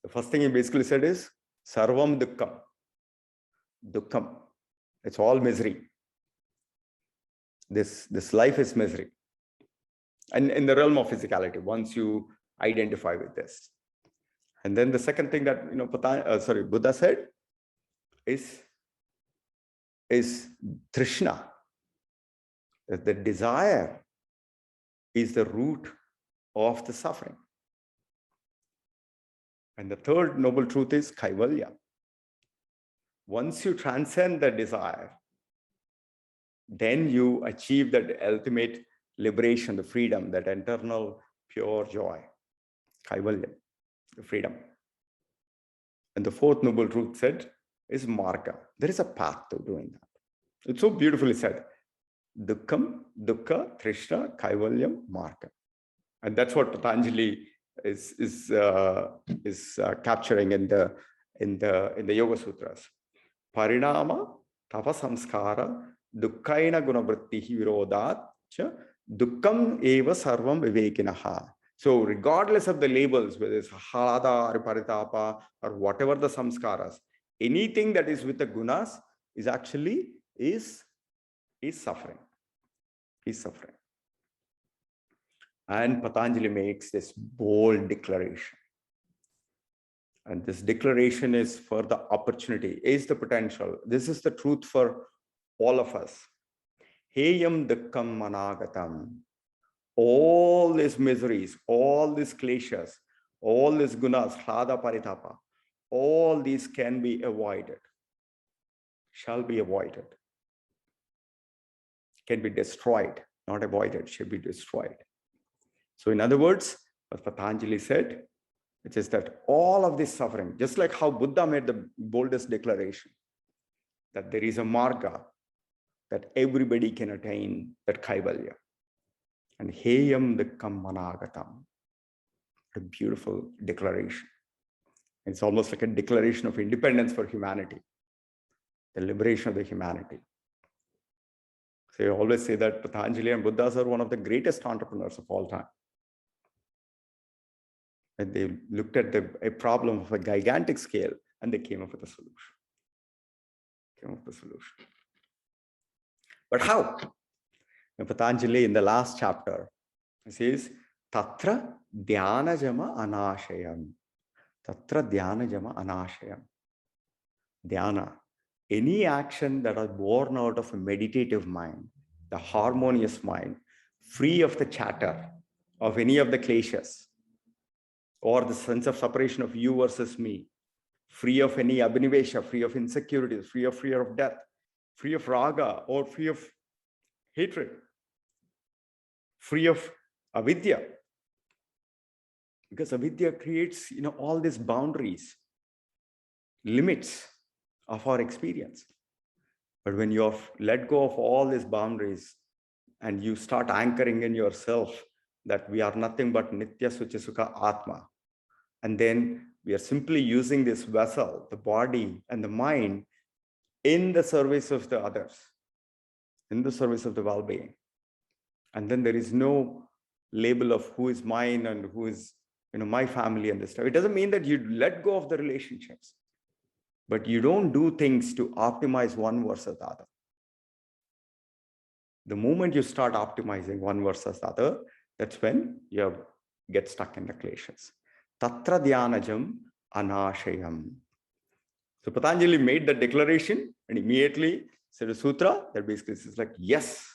A: The first thing he basically said is, sarvam dukkham. Dukkham. It's all misery. This life is misery. And in the realm of physicality, once you identify with this. And then the second thing that Buddha said is trishna. The desire is the root of the suffering. And the third noble truth is kaivalya. Once you transcend the desire, then you achieve that ultimate liberation, the freedom, that eternal pure joy. Kaivalya, the freedom. And the fourth noble truth said is marga. There is a path to doing that. It's so beautifully said. Dukkham, dukkha, trishna, kaivalyam, marga. And that's what Patanjali is capturing in the Yoga Sutras. Parinama, tapa samskara, dukkhaina gunavrittihi virodhat, dukkam eva sarvam vivekinaha. So regardless of the labels, whether it's halada or paritapa or whatever the samskaras, anything that is with the gunas is actually suffering. Is suffering. And Patanjali makes this bold declaration. And this declaration is for the opportunity, is the potential. This is the truth for all of us. Heyam dukkam managatam. All these miseries, all these kleshas, all these gunas, hlada paritapa, all these can be avoided, shall be avoided, can be destroyed, not avoided, should be destroyed. So in other words, as Patanjali said, which is that all of this suffering, just like how Buddha made the boldest declaration, that there is a marga, that everybody can attain that kaivalya. And heyam dukkam managatam, a beautiful declaration. It's almost like a declaration of independence for humanity, the liberation of the humanity. So you always say that Patanjali and Buddhas are one of the greatest entrepreneurs of all time. And they looked at a problem of a gigantic scale and they came up with a solution. But how? And Patanjali in the last chapter says, Tatra dhyanajama anashayam. Tatra dhyanajama anashayam. Dhyana, any action that is born out of a meditative mind, the harmonious mind, free of the chatter of any of the kleshas, or the sense of separation of you versus me, free of any Abhinivesha, free of insecurities, free of fear of death, free of raga, or free of hatred, free of Avidhya. Because Avidhya creates, all these boundaries, limits of our experience. But when you let go of all these boundaries and you start anchoring in yourself that we are nothing but Nitya Suchi Sukha Atma, and then we are simply using this vessel, the body and the mind, in the service of the others, in the service of the well-being. And then there is no label of who is mine and who is, my family and this stuff. It doesn't mean that you let go of the relationships, but you don't do things to optimize one versus the other. The moment you start optimizing one versus the other, that's when you get stuck in the kleshas. Tatra dhyanajam anashayam. So Patanjali made the declaration and immediately said a sutra that basically says like, yes,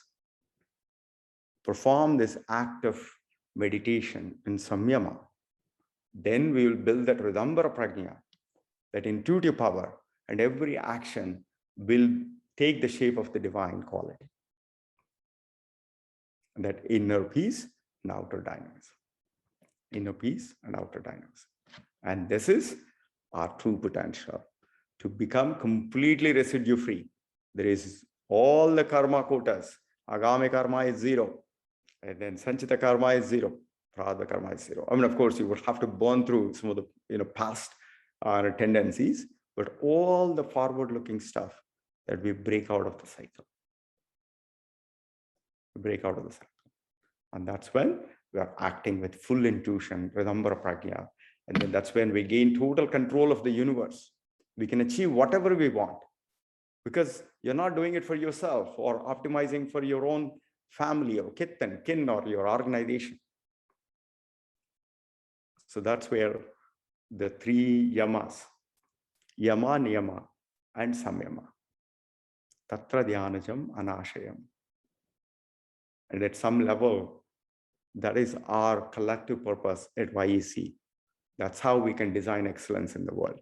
A: perform this act of meditation in samyama. Then we will build that Ridambara Prajna, that intuitive power, and every action will take the shape of the divine quality. And that inner peace and outer dynamism. Inner peace and outer dynamism. And this is our true potential, to become completely residue free. There is all the karma quotas. Agami karma is 0. And then Sanchita karma is 0. Prarabdha karma is 0. I mean, of course, you would have to burn through some of the past tendencies, but all the forward-looking stuff that we break out of the cycle. We break out of the cycle. And that's when we are acting with full intuition, Ridambara Prajna. And then that's when we gain total control of the universe. We can achieve whatever we want because you're not doing it for yourself or optimizing for your own family or kith and kin or your organization. So that's where the 3 yamas, yama, niyama, and samyama. Tatra dhyanajam anashayam. And at some level, that is our collective purpose at YEC. That's how we can design excellence in the world.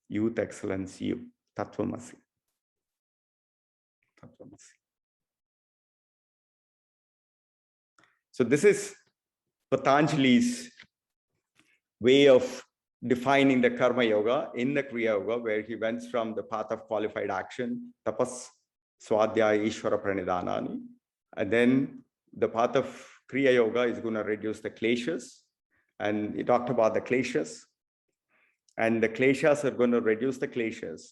A: Youth excellence, you. Tattvamasi. Tattvamasi. So this is Patanjali's way of defining the karma yoga in the Kriya Yoga, where he went from the path of qualified action, tapas, swadhyaya, Ishwara Pranayama, and then the path of Kriya Yoga is going to reduce the Kleshas, and he talked about the Kleshas, and the Kleshas are going to reduce the Kleshas,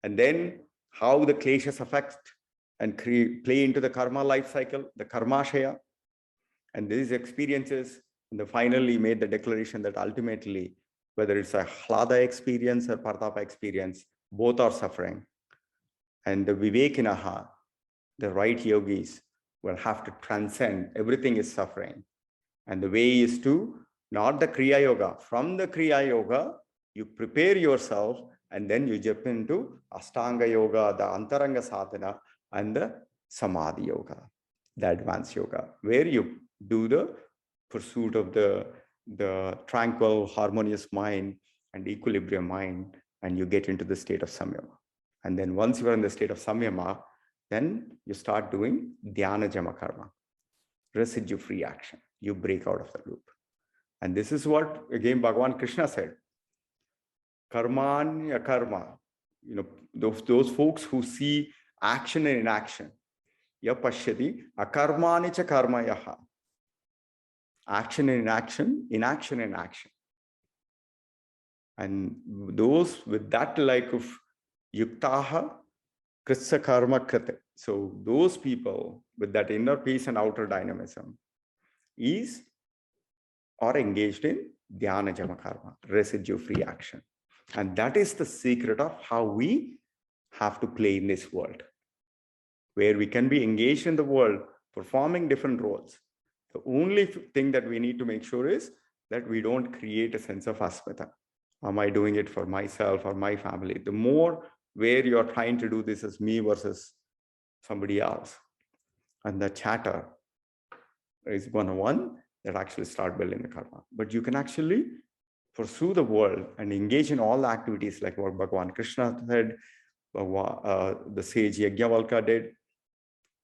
A: and then how the Kleshas affect and play into the karma life cycle, the karmashaya, and these experiences. And then finally made the declaration that ultimately, whether it's a hlada experience or partapa experience, both are suffering. And the vivekinaha, the right yogis, will have to transcend everything is suffering. And the way is to not the Kriya Yoga. From the Kriya Yoga, You prepare yourself, and then you jump into Ashtanga Yoga, the Antaranga Sadhana, and the Samadhi Yoga, the advanced yoga, where you do the pursuit of the tranquil, harmonious mind and equilibrium mind, and you get into the state of samyama. And then once you are in the state of samyama, then you start doing dhyana jama karma, residue-free action. You break out of the loop. And this is what, again, Bhagavan Krishna said, karmanya karma. Those folks who see action and inaction. Ya pashyati akarmani cha karma yaha. Action and inaction, inaction and action. And those with that like of yuktaha kritsa karma krite. So those people with that inner peace and outer dynamism are engaged in dhyana jama karma, residue-free action. And that is the secret of how we have to play in this world, where we can be engaged in the world, performing different roles. The only thing that we need to make sure is that we don't create a sense of asmita. Am I doing it for myself or my family? The more where you're trying to do this as me versus somebody else, and the chatter is one that actually start building the karma. But you can actually pursue the world and engage in all the activities like what Bhagavan Krishna said, the sage Yajnavalkya did.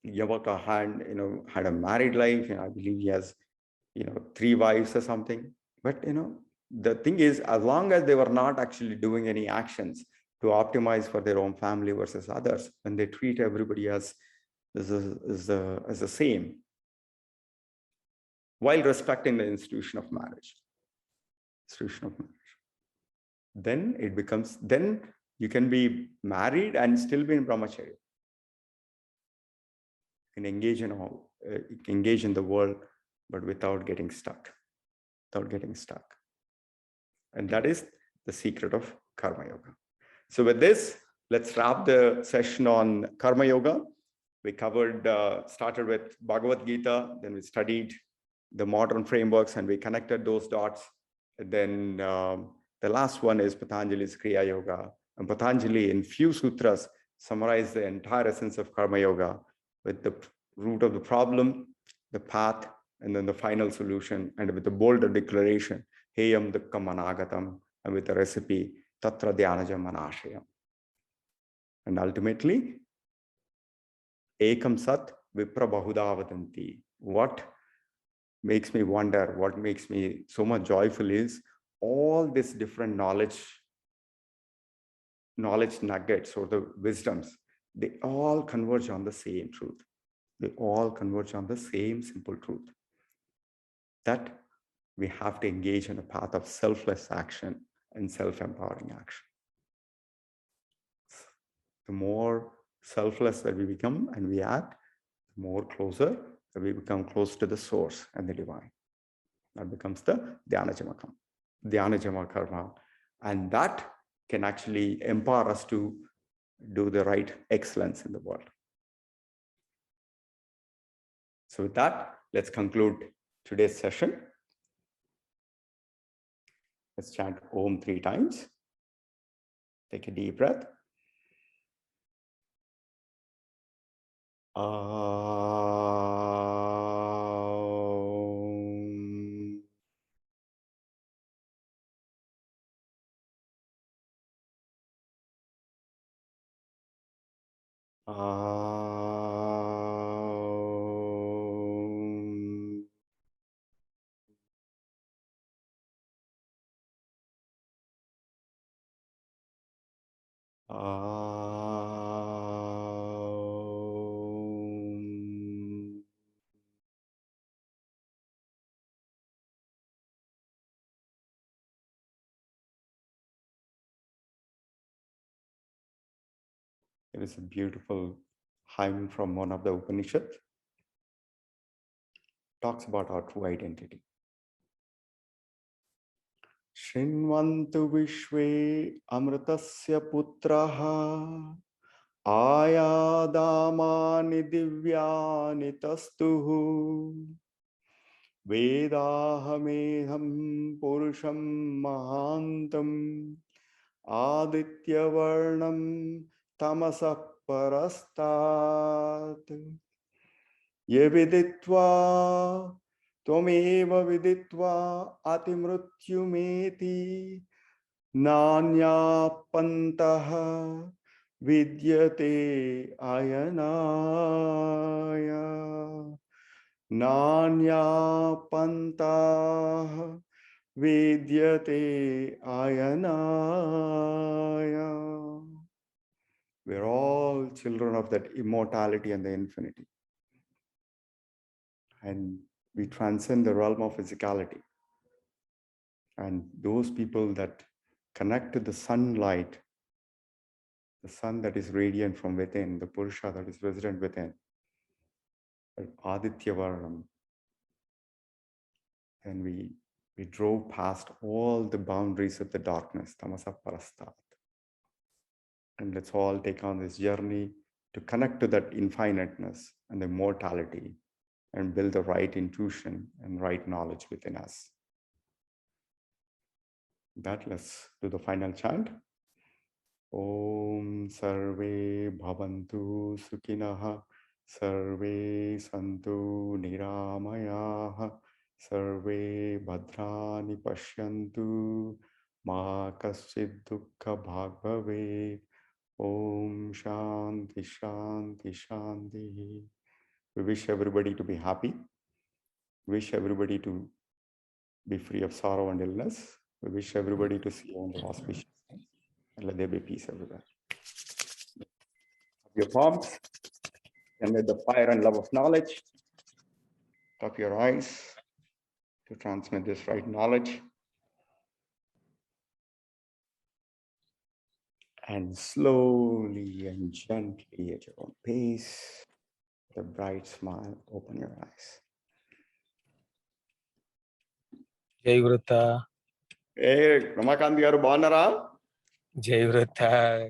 A: Yajnavalkya had a married life, and I believe he has 3 wives or something. But the thing is, as long as they were not actually doing any actions to optimize for their own family versus others, and they treat everybody as the same, while respecting the institution of marriage. Then it becomes, then you can be married and still be in brahmacharya. You can engage in the world, but without getting stuck. And that is the secret of karma yoga. So with this, let's wrap the session on karma yoga. We covered, started with Bhagavad Gita, then we studied the modern frameworks and we connected those dots. And then the last one is Patanjali's Kriya Yoga. And Patanjali, in few sutras, summarized the entire essence of karma yoga with the root of the problem, the path, and then the final solution, and with the bolder declaration, Heyam Dukkam Anagatam, and with the recipe, Tatra Dhyanajam Manashayam. And ultimately, Ekam Sat Vipra Bahuda Vadanti. What makes me wonder, what makes me so much joyful is all this different knowledge nuggets or the wisdoms, they all converge on the same truth. They all converge on the same simple truth, that we have to engage in a path of selfless action and self-empowering action. The more selfless that we become and we act, the more closer that we become close to the source and the divine. That becomes the Dhyana Jama Karma. And that can actually empower us to do the right excellence in the world. So with that, let's conclude today's session. Let's chant Om 3 times. Take a deep breath. It is a beautiful hymn from one of the Upanishads. Talks about our true identity. Shrinvantu Vishwe Amritasya Putraha Ayadamani Divyani Tastuhu Vedahameham Purusham Mahantam Aditya Varnam Tamasa Parastat Yeviditva Tvameva Viditva Atimrutyumeti Nanya Pantaha Vidyate Ayanaya Nanya Pantaha Vidyate Ayanaya. We're all children of that immortality and the infinity. And we transcend the realm of physicality. And those people that connect to the sunlight, the sun that is radiant from within, the Purusha that is resident within, Aditya Varnam. And we drove past all the boundaries of the darkness, Tamasa Parastat. And let's all take on this journey to connect to that infiniteness and the immortality and build the right intuition and right knowledge within us. That, let's do the final chant. Om Sarve Bhavantu Sukhinaha Sarve Santu Niramayaha Sarve Bhadrani Pashyantu Ma Kaschid Dukkha Bhag Bhave. Om Shanti Shanti Shanti. We wish everybody to be happy. Wish everybody to be free of sorrow and illness. We wish everybody to see on the auspicious things. And let there be peace everywhere. Your palms, and with the fire and love of knowledge, of your eyes to transmit this right knowledge. And slowly and gently at your own pace, with a bright smile, open your eyes.
B: Jai Vrutta.
A: Hey, Ramakant garu bagunnara?
B: Jai Vrutta.